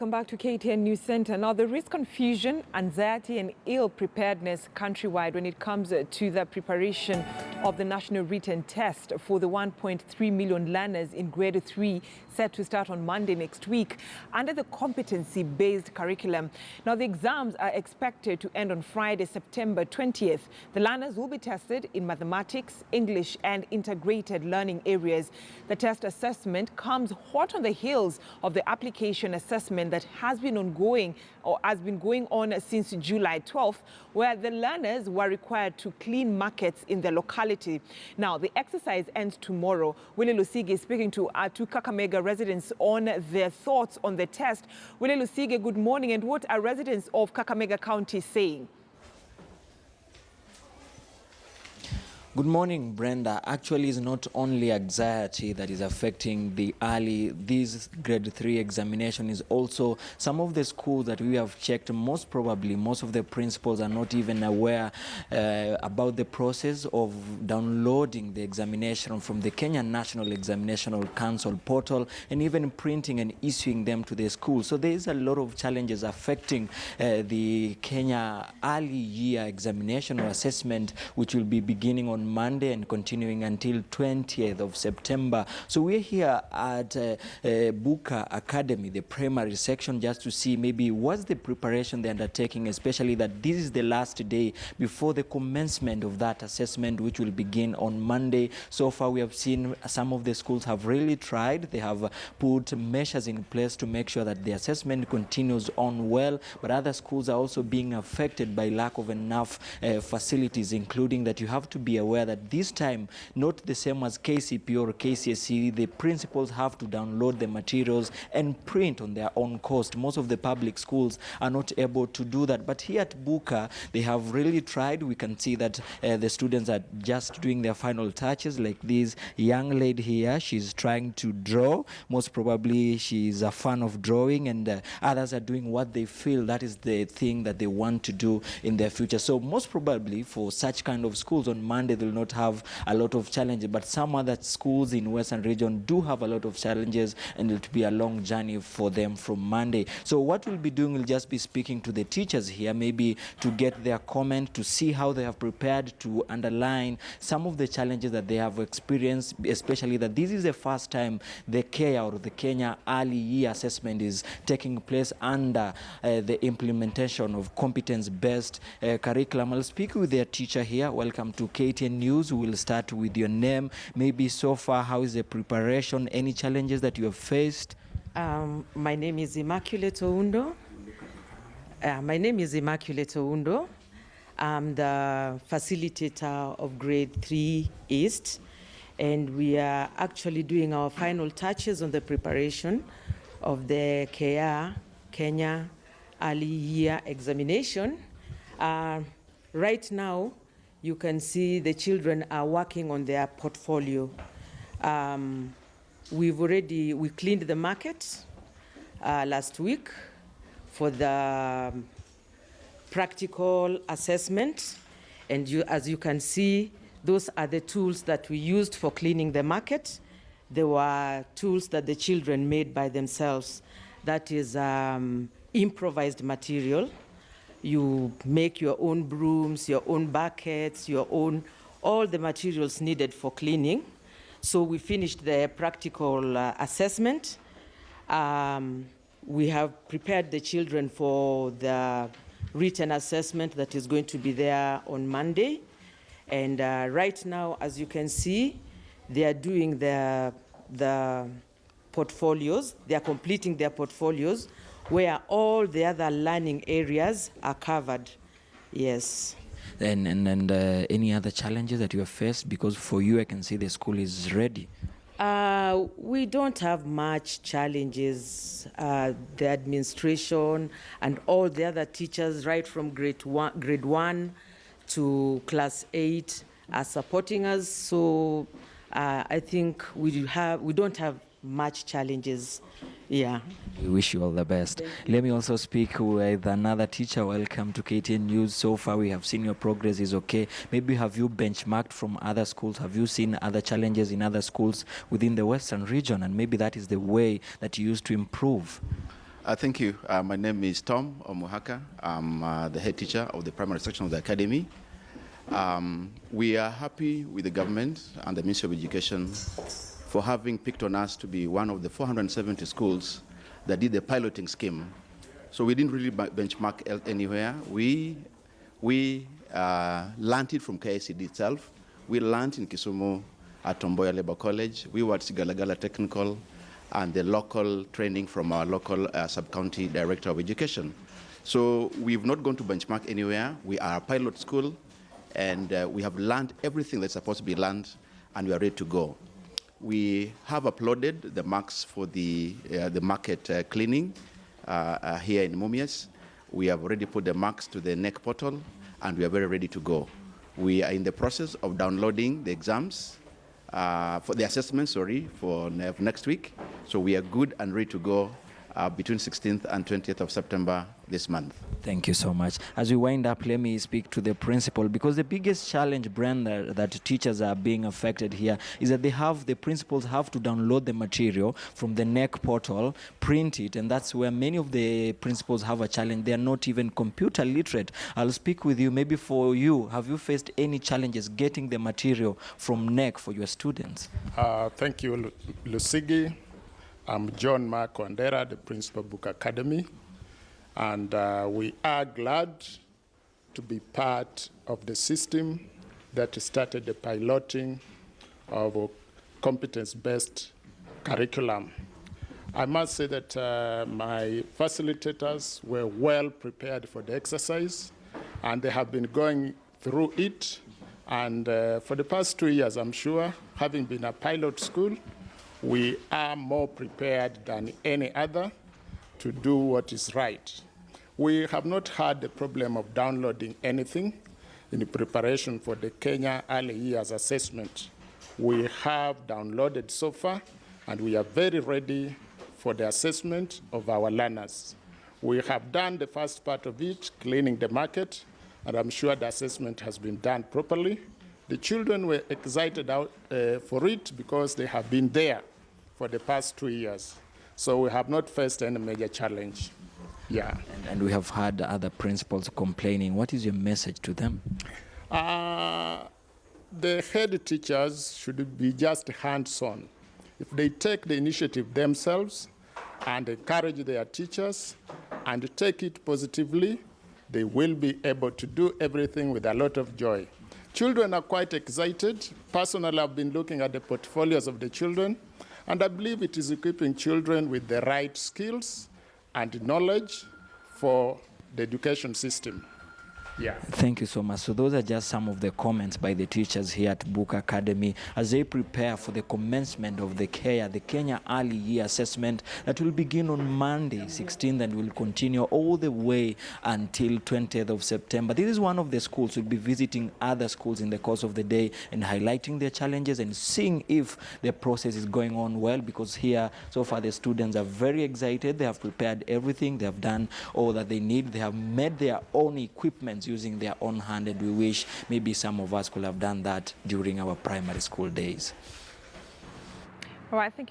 Welcome back to KTN News Center. Now, there is confusion, anxiety, and ill-preparedness countrywide when it comes to the preparation of the national written test for the 1.3 million learners in grade 3 set to start on Monday next week under the competency-based curriculum. Now, the exams are expected to end on Friday, September 20th. The learners will be tested in mathematics, English, and integrated learning areas. The test assessment comes hot on the heels of the application assessment that has been ongoing or has been going on since July 12th, where the learners were required to clean markets in their locality. Now, the exercise ends tomorrow. Willie Lusige is speaking to Kakamega residents on their thoughts on the test. Willie Lusige, good morning. And what are residents of Kakamega County saying? Good morning, Brenda. Actually, it's not only anxiety that is affecting this grade 3 examination. Is also some of the schools that we have checked, most probably most of the principals are not even aware about the process of downloading the examination from the Kenya National Examination Council portal and even printing and issuing them to the school. So there is a lot of challenges affecting the Kenya early year examination or assessment, which will be beginning on Monday and continuing until 20th of September. So we're here at Buka Academy, the primary section, just to see maybe what's the preparation they're undertaking, especially that this is the last day before the commencement of that assessment, which will begin on Monday. So far, we have seen some of the schools have really tried. They have put measures in place to make sure that the assessment continues on well, but other schools are also being affected by lack of enough facilities, including that you have to be aware that this time, not the same as KCP or KCSE, the principals have to download the materials and print on their own cost. Most of the public schools are not able to do that. But here at Buka, they have really tried. We can see that the students are just doing their final touches, like this young lady here. She's trying to draw. Most probably she's a fan of drawing, and others are doing what they feel that is the thing that they want to do in their future. So most probably for such kind of schools on Monday, they will not have a lot of challenges, but some other schools in Western region do have a lot of challenges, and it will be a long journey for them from Monday. So what we'll be doing, we'll just be speaking to the teachers here, maybe to get their comment, to see how they have prepared, to underline some of the challenges that they have experienced, especially that this is the first time the KEA or the Kenya Early Year Assessment is taking place under the implementation of competence-based curriculum. I'll speak with their teacher here. Welcome to KTN News. We'll start with your name. Maybe so far, how is the preparation? Any challenges that you have faced? My name is Immaculate Oundo. I'm the facilitator of grade 3 East, and we are actually doing our final touches on the preparation of the Kenya Early Year Examination. Right now, you can see the children are working on their portfolio. We cleaned the market last week for the practical assessment. And as you can see, those are the tools that we used for cleaning the market. They were tools that the children made by themselves. That is improvised material. You make your own brooms, your own buckets, all the materials needed for cleaning. So we finished the practical assessment. We have prepared the children for the written assessment that is going to be there on Monday. And right now, as you can see, they are doing the portfolios. They are completing their portfolios, where all the other learning areas are covered. Yes. And any other challenges that you have faced? Because for you, I can see the school is ready. We don't have much challenges. The administration and all the other teachers, right from grade 1 to class 8, are supporting us. So I think we don't have much challenges. Yeah. We wish you all the best. Let me also speak with another teacher. Welcome to KTN News. So far, we have seen your progress is okay. Maybe have you benchmarked from other schools? Have you seen other challenges in other schools within the Western region? And maybe that is the way that you used to improve. Thank you. My name is Tom Omuhaka. I'm the head teacher of the primary section of the academy. We are happy with the government and the Ministry of Education for having picked on us to be one of the 470 schools that did the piloting scheme. So we didn't really benchmark anywhere. We learned it from KICD itself. We learned in Kisumu at Tomboya Labour College. We were at Sigalagala Technical, and the local training from our local sub-county director of education. So we've not gone to benchmark anywhere. We are a pilot school, and we have learned everything that's supposed to be learned, and we are ready to go. We have uploaded the marks for the market cleaning here in Mumias. We have already put the marks to the NEC portal, and we are very ready to go. We are in the process of downloading the exams, for the assessment, for next week. So we are good and ready to go between 16th and 20th of September this month. Thank you so much. As we wind up, let me speak to the principal, because the biggest challenge, Brenda, that teachers are being affected here is that the principals have to download the material from the NEC portal, print it, and that's where many of the principals have a challenge. They are not even computer literate. I'll speak with you. Maybe for you, have you faced any challenges getting the material from NEC for your students? Thank you, Lusigi. I'm John Mark Wandera, the principal Book Academy, and we are glad to be part of the system that started the piloting of a competence-based curriculum. I must say that my facilitators were well prepared for the exercise, and they have been going through it. And for the past 2 years, I'm sure, having been a pilot school, we are more prepared than any other to do what is right. We have not had the problem of downloading anything in preparation for the Kenya Early Years Assessment. We have downloaded so far, and we are very ready for the assessment of our learners. We have done the first part of it, cleaning the market, and I'm sure the assessment has been done properly. The children were excited for it because they have been there for the past 2 years. So we have not faced any major challenge. Yeah. And we have had other principals complaining. What is your message to them? The head teachers should be just hands-on. If they take the initiative themselves and encourage their teachers and take it positively, they will be able to do everything with a lot of joy. Children are quite excited. Personally, I've been looking at the portfolios of the children, and I believe it is equipping children with the right skills and knowledge for the education system. Yeah. Thank you so much. So those are just some of the comments by the teachers here at Book Academy as they prepare for the commencement of the Kenya Early Year Assessment that will begin on Monday, 16th, and will continue all the way until 20th of September. This is one of the schools. We'll be visiting other schools in the course of the day and highlighting their challenges and seeing if the process is going on well, because here, so far, the students are very excited. They have prepared everything. They have done all that they need. They have made their own equipment using their own hand, and we wish maybe some of us could have done that during our primary school days. All right, thank you so